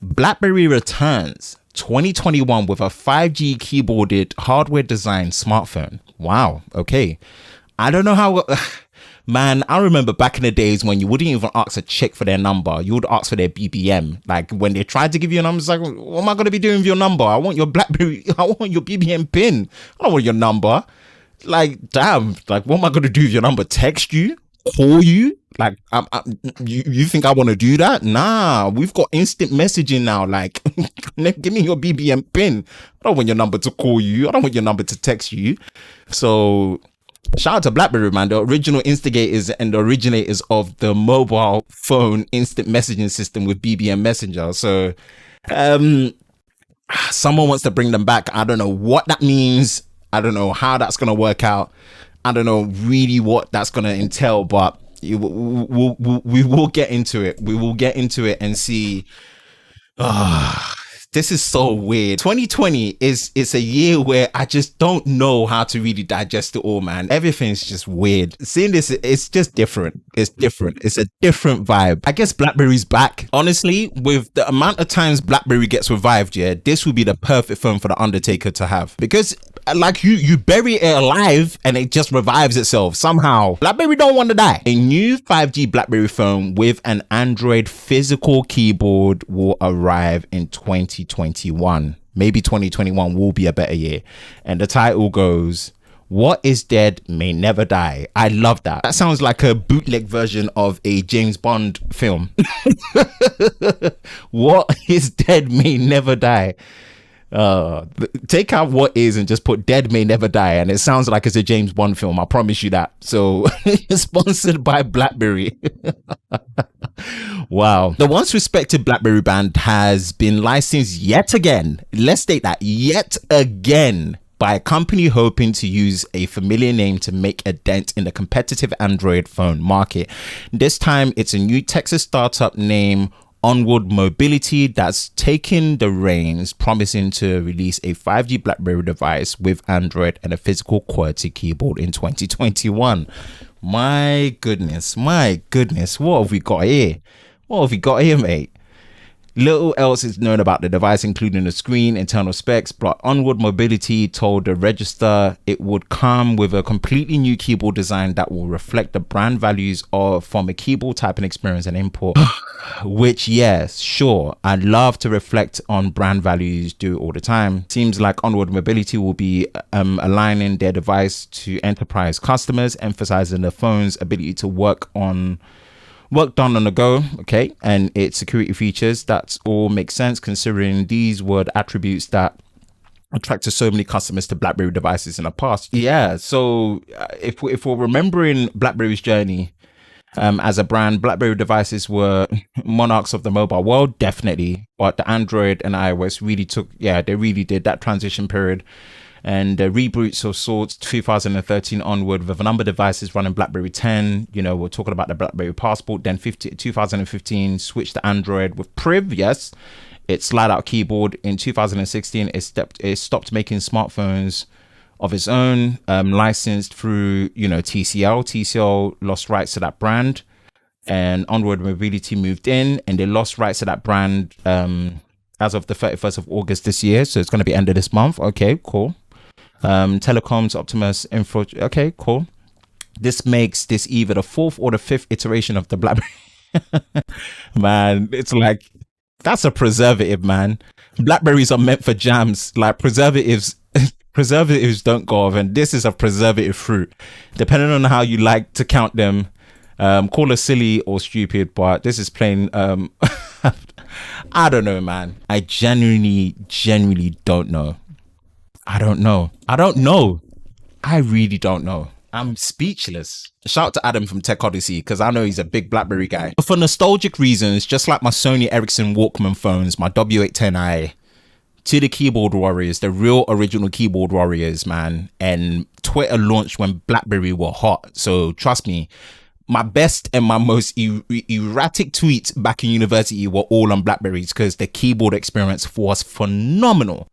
BlackBerry returns 2021 with a 5G keyboarded hardware designed smartphone. Wow. Okay. I don't know how. Man, I remember back in the days when you wouldn't even ask a chick for their number. You would ask for their BBM. Like when they tried to give you a number, it's like, what am I going to be doing with your number? I want your BlackBerry. I want your BBM pin. I don't want your number. Like, damn. Like, what am I going to do with your number? Text you? Call you? Like, you think I want to do that? Nah, we've got instant messaging now. Like, give me your BBM pin. I don't want your number to call you. I don't want your number to text you. So, shout out to BlackBerry, man, the original instigators and the originators of the mobile phone instant messaging system with BBM Messenger. So, someone wants to bring them back. I don't know what that means. I don't know how that's going to work out. I don't know really what that's going to entail, but we will get into it. We will get into it and see. This is so weird. 2020 is a year where I just don't know how to really digest it all, man. Everything's just weird. Seeing this, it's just different. It's different. It's a different vibe. I guess BlackBerry's back. Honestly, with the amount of times BlackBerry gets revived, yeah, this would be the perfect phone for the Undertaker to have, because like you bury it alive and it just revives itself somehow. BlackBerry don't want to die. A new 5G BlackBerry phone with an Android physical keyboard will arrive in 2021. Maybe 2021 will be a better year. And the title goes, "What is dead may never die." I love that. That sounds like a bootleg version of a James Bond film. What is dead may never die. Take out what is and just put "dead may never die," and it sounds like it's a James Bond film. I promise you that. So sponsored by BlackBerry. Wow. The once respected BlackBerry brand has been licensed yet again. Let's state that, yet again, by a company hoping to use a familiar name to make a dent in the competitive Android phone market. This time it's a new Texas startup named Onward Mobility that's taken the reins, promising to release a 5G BlackBerry device with Android and a physical QWERTY keyboard in 2021. My goodness, what have we got here? What have we got here, mate? Little else is known about the device, including the screen, internal specs, but Onward Mobility told the Register it would come with a completely new keyboard design that will reflect the brand values from a keyboard typing experience and input. Which, yes, sure, I'd love to reflect on brand values, do it all the time. Seems like Onward Mobility will be aligning their device to enterprise customers, emphasizing the phone's ability to work done on the go, okay, and its security features. That all makes sense considering these were the attributes that attracted so many customers to BlackBerry devices in the past. Yeah, so if we're remembering BlackBerry's journey as a brand, BlackBerry devices were monarchs of the mobile world, definitely, but the Android and iOS they really did that transition period. And reboots of sorts 2013 onward with a number of devices running BlackBerry 10. You know, we're talking about the BlackBerry Passport. Then 2015 switched to Android with Priv. Yes, its slide out keyboard. In 2016 it stopped making smartphones of its own, licensed through TCL lost rights to that brand, and Onward Mobility moved in and they lost rights to that brand as of the 31st of August this year. So it's going to be end of this month. Okay, cool. Telecoms, Atomos, Manfrotto. Okay, cool. This makes this either the fourth or the fifth iteration of the BlackBerry. Man, it's like, that's a preservative, man. Blackberries are meant for jams. Like preservatives don't go off, and this is a preservative fruit. Depending on how you like to count them, call us silly or stupid, but this is plain. I don't know, man. I genuinely don't know. I don't know. I really don't know. I'm speechless. Shout out to Adam from Tech Odyssey, because I know he's a big BlackBerry guy. But for nostalgic reasons, just like my Sony Ericsson Walkman phones, my W810i, to the keyboard warriors, the real original keyboard warriors, man. And Twitter launched when BlackBerry were hot. So trust me, my best and my most erratic tweets back in university were all on Blackberries because the keyboard experience was phenomenal.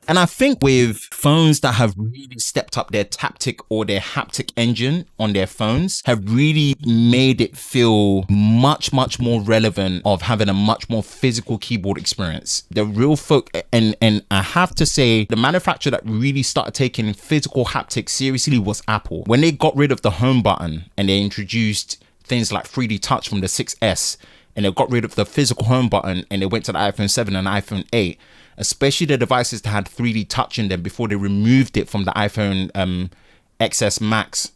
And I think with phones that have really stepped up their taptic or their haptic engine on their phones have really made it feel much more relevant of having a much more physical keyboard experience. The real and I have to say, the manufacturer that really started taking physical haptics seriously was Apple. When they got rid of the home button and they introduced things like 3D touch from the 6S, and they got rid of the physical home button and they went to the iPhone 7 and iPhone 8, especially the devices that had 3D touch in them before they removed it from the iPhone XS Max,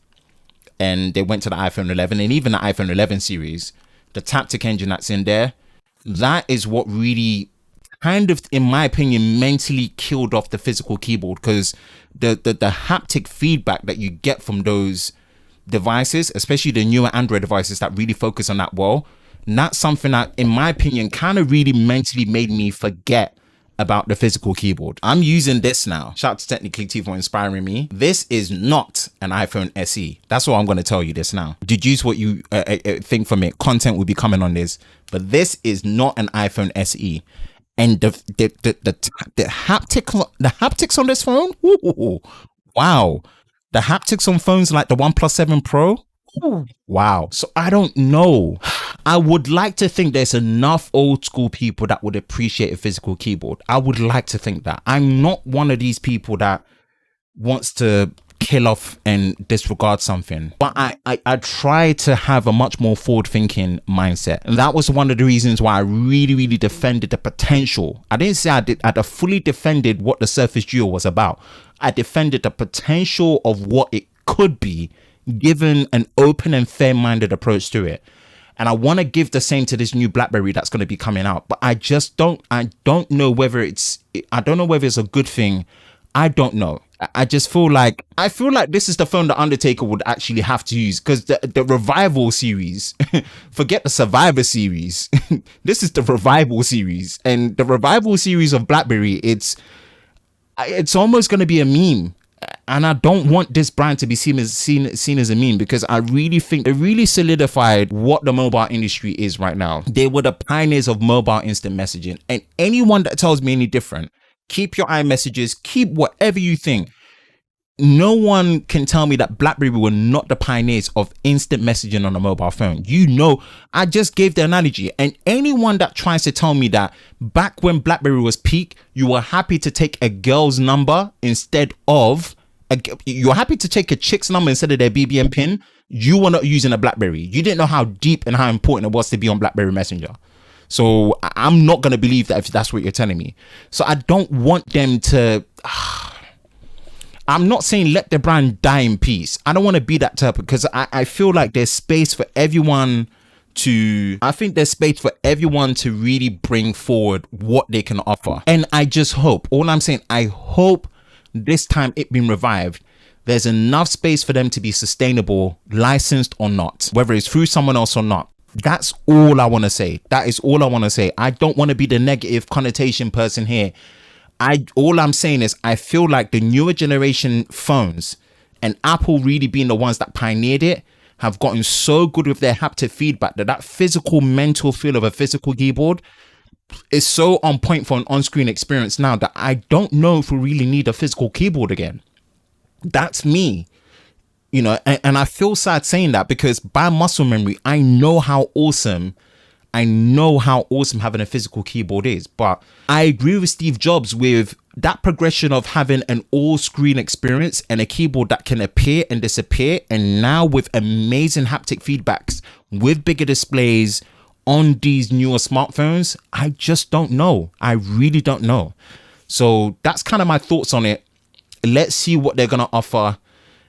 and they went to the iPhone 11 and even the iPhone 11 series, the taptic engine that's in there, that is what really kind of, in my opinion, mentally killed off the physical keyboard, because the haptic feedback that you get from those devices, especially the newer Android devices that really focus on that well, that's something that, in my opinion, kind of really mentally made me forget about the physical keyboard. I'm using this now. Shout out to Technically T for inspiring me. This is not an iPhone SE. That's what I'm going to tell you this now. Deduce what you think from it. Content will be coming on this, but this is not an iPhone SE. And the haptics on this phone, ooh, wow. The haptics on phones like the OnePlus 7 Pro, ooh, wow. So I don't know. I would like to think there's enough old school people that would appreciate a physical keyboard. I would like to think that. I'm not one of these people that wants to kill off and disregard something, but I try to have a much more forward thinking mindset. And that was one of the reasons why I really defended the potential. I didn't say I fully defended what the Surface Duo was about. I defended the potential of what it could be given an open and fair-minded approach to it. And I want to give the same to this new Blackberry that's going to be coming out, but I don't know whether it's a good thing. I don't know. I feel like this is the phone that Undertaker would actually have to use, because the Revival series, forget the Survivor series. This is the Revival series, and the Revival series of Blackberry, it's almost going to be a meme. And I don't want this brand to be seen as a meme, because I really think they really solidified what the mobile industry is right now. They were the pioneers of mobile instant messaging, and anyone that tells me any different, keep your iMessages, keep whatever you think. No one can tell me that Blackberry were not the pioneers of instant messaging on a mobile phone. You know, I just gave the analogy, and anyone that tries to tell me that back when Blackberry was peak, you were happy to take a girl's number instead of you're happy to take a chick's number instead of their BBM pin, you were not using a Blackberry. You didn't know how deep and how important it was to be on Blackberry Messenger. So I'm not going to believe that if that's what you're telling me. So I don't want them to... I'm not saying let the brand die in peace. I don't want to be that type, because I feel like there's space for everyone to... I think there's space for everyone to really bring forward what they can offer. And I just hope, all I'm saying, I hope this time it being revived, there's enough space for them to be sustainable, licensed or not, whether it's through someone else or not. That's all I want to say. That is all I want to say. I don't want to be the negative connotation person here. All I'm saying is I feel like the newer generation phones, and Apple really being the ones that pioneered it, have gotten so good with their haptic feedback that physical mental feel of a physical keyboard is so on point for an on-screen experience now that I don't know if we really need a physical keyboard again. That's me, you know, and I feel sad saying that, because by muscle memory, I know how awesome having a physical keyboard is. But I agree with Steve Jobs with that progression of having an all-screen experience and a keyboard that can appear and disappear, and now with amazing haptic feedbacks with bigger displays on these newer smartphones. I just don't know. I really don't know. So that's kind of my thoughts on it. Let's see what they're going to offer.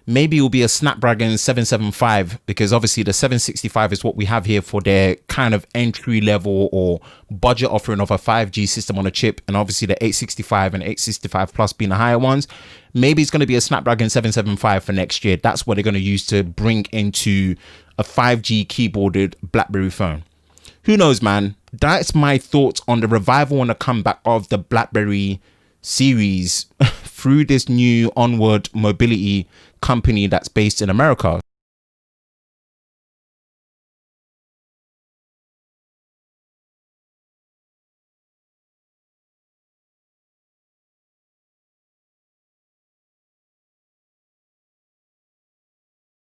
Maybe it will be a Snapdragon 775, because obviously the 765 is what we have here for their kind of entry level or budget offering of a 5G system on a chip, and obviously the 865 and 865 Plus being the higher ones. Maybe it's going to be a Snapdragon 775 for next year. That's what they're going to use to bring into a 5G keyboarded Blackberry phone. Who knows, man? That's my thoughts on the revival and the comeback of the Blackberry series through this new Onward mobility company that's based in America.